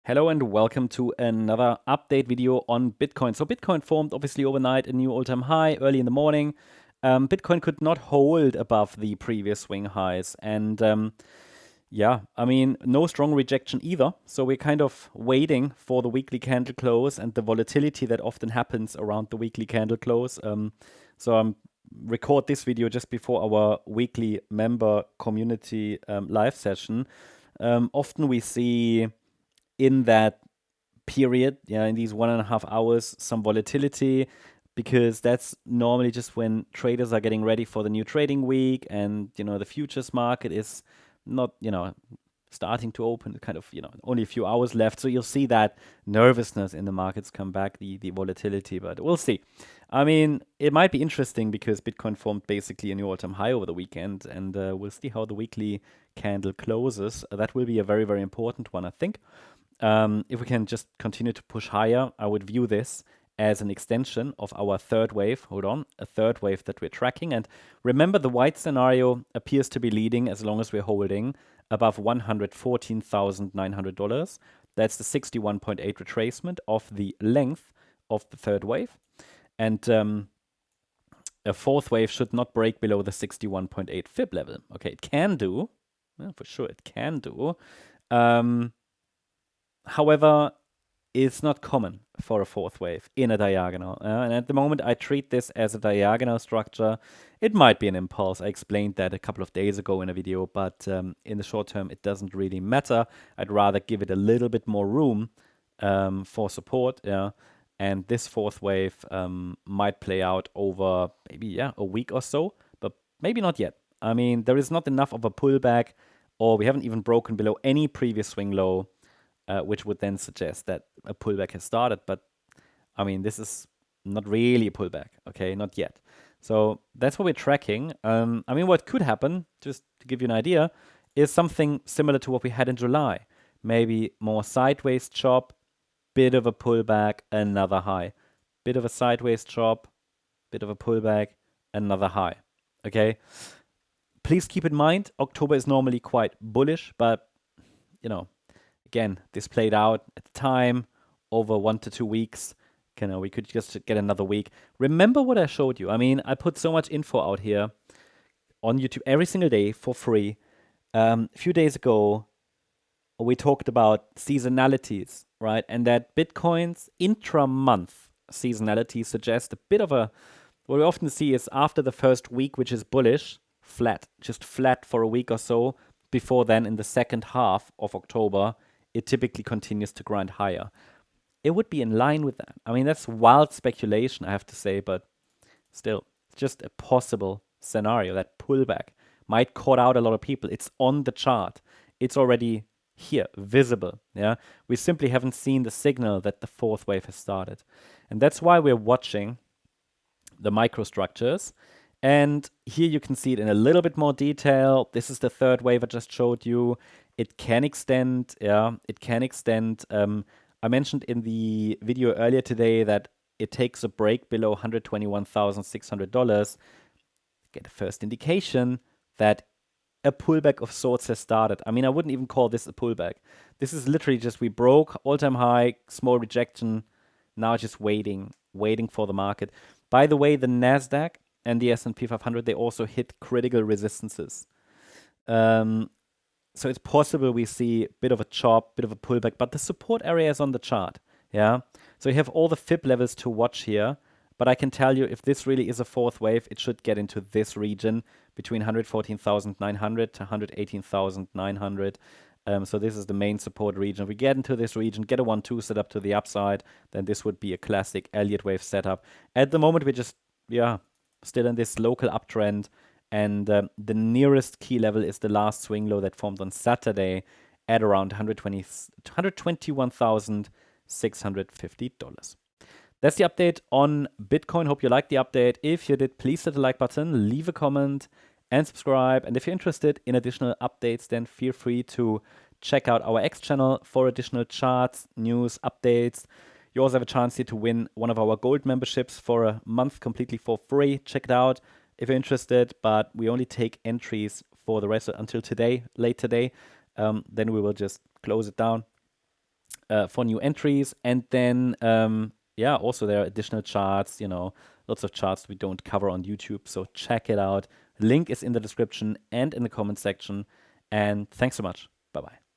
Hello and welcome to another update video on Bitcoin. So Bitcoin formed obviously overnight a new all-time high early in the morning. Bitcoin could not hold above the previous swing highs. And yeah, I mean, no strong rejection either. So we're kind of waiting for the weekly candle close and the volatility that often happens around the weekly candle close. So I'm record this video just before our weekly member community live session. Often we see in that period, in these 1.5 hours, some volatility, because that's normally just when traders are getting ready for the new trading week, and the futures market is not starting to open, kind of only a few hours left, so you'll see that nervousness in the markets come back, the volatility, but we'll see. I mean, it might be interesting because Bitcoin formed basically a new all-time high over the weekend, and we'll see how the weekly candle closes. That will be a very, very important one, I think. If we can just continue to push higher, I would view this as an extension of our third wave. Hold on, a third wave that we're tracking. And remember, the white scenario appears to be leading as long as we're holding above $114,900. That's the 61.8 retracement of the length of the third wave. And a fourth wave should not break below the 61.8 fib level. Okay, it can do. Well, for sure, it can do. However, it's not common for a fourth wave in a diagonal. And at the moment, I treat this as a diagonal structure. It might be an impulse. I explained that a couple of days ago in a video, but in the short term, it doesn't really matter. I'd rather give it a little bit more room for support. And this fourth wave might play out over maybe, a week or so, but maybe not yet. I mean, there is not enough of a pullback, or we haven't even broken below any previous swing low, which would then suggest that a pullback has started. But I mean, this is not really a pullback, okay? Not yet. So that's what we're tracking. I mean, what could happen, just to give you an idea, is something similar to what we had in July. Maybe more sideways chop, bit of a pullback, another high. Bit of a sideways chop, bit of a pullback, another high, okay? Please keep in mind, October is normally quite bullish, but, again, this played out at the time over 1 to 2 weeks. We could just get another week. Remember what I showed you. I mean, I put so much info out here on YouTube every single day for free. A few days ago, we talked about seasonalities, right? And that Bitcoin's intra-month seasonality suggests a bit of what we often see is after the first week, which is bullish, just flat for a week or so. Before then, in the second half of October, it typically continues to grind higher. It would be in line with that. I mean, that's wild speculation, I have to say, but still, it's just a possible scenario. That pullback might caught out a lot of people. It's on the chart. It's already here, visible. We simply haven't seen the signal that the fourth wave has started. And that's why we're watching the microstructures. And here you can see it in a little bit more detail. This is the third wave I just showed you. It can extend, it can extend. I mentioned in the video earlier today that it takes a break below $121,600. Get a first indication that a pullback of sorts has started. I mean, I wouldn't even call this a pullback. This is literally just we broke all-time high, small rejection, now just waiting for the market. By the way, the Nasdaq and the S&P 500, they also hit critical resistances. So it's possible we see a bit of a chop, bit of a pullback, but the support area is on the chart. So you have all the fib levels to watch here, but I can tell you if this really is a fourth wave, it should get into this region between 114,900 to 118,900. So this is the main support region. If we get into this region, get a 1-2 set up to the upside, then this would be a classic Elliott Wave setup. At the moment, we're just, still in this local uptrend. And the nearest key level is the last swing low that formed on Saturday at around $121,650. That's the update on Bitcoin. Hope you liked the update. If you did, please hit the like button, leave a comment, and subscribe. And if you're interested in additional updates, then feel free to check out our X channel for additional charts, news, updates. You also have a chance here to win one of our gold memberships for a month completely for free. Check it out if you're interested, but we only take entries for the rest until today, late today. Then we will just close it down. for new entries. And then, yeah, also there are additional charts, lots of charts we don't cover on YouTube. So check it out. Link is in the description and in the comment section. And thanks so much. Bye-bye.